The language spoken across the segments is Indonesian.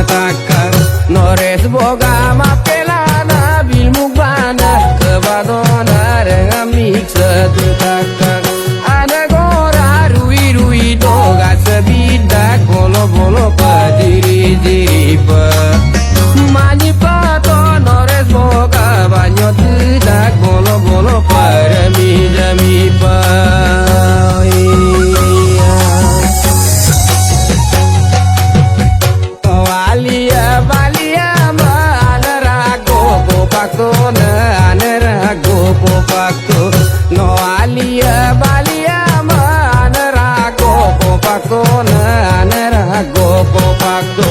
takar nores boga mapelana bilmu bana kebadona rengamik setakar ada gora rui rui doga sebidak bolo bolo padiri diri pa mani pato nores boga banyo tidak bolo bolo parami jami pa no alia balia manerago popakto na anerago popakto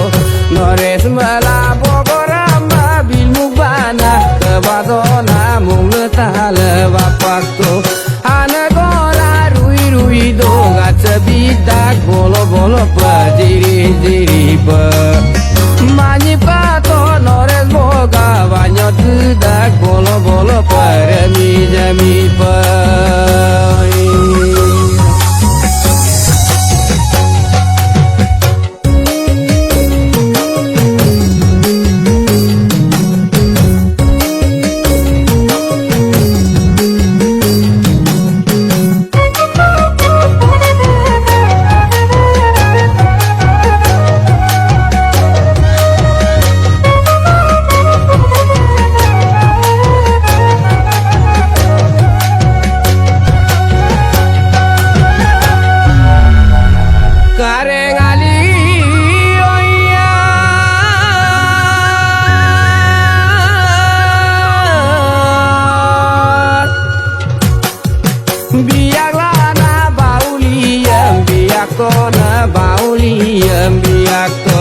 nores mala bogorama bilmu bana kebadona mung tale bapakto anagora rui rui doga cebidak bolo bolo padiri diri pa mani pato nores boga banyo tidak bolo bolo parami jami pa biarlah na bauliem biako na bauliem biako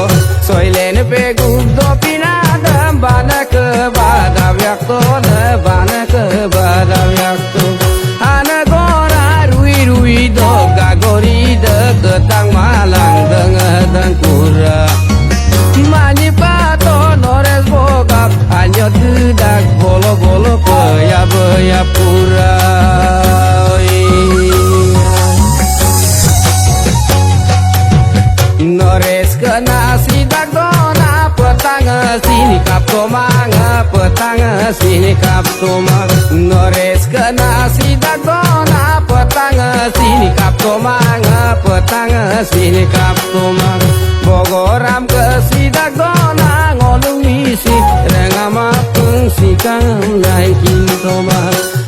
soilen peguk do pinada bana ke badavyakto na bana ke badavyakto anagora rui rui do gagori de ketang malang deng kura mani pato nores bogap anyo tidak bolo bolo peya peya pura nores kena sidak dona petang sini kap tomanga petang sini kap tomang nores kena sidak dona petang sini kap tomanga petang sini kap tomang bogoram ke sidak dona ngonung misi rengama pengsikang naikin tomang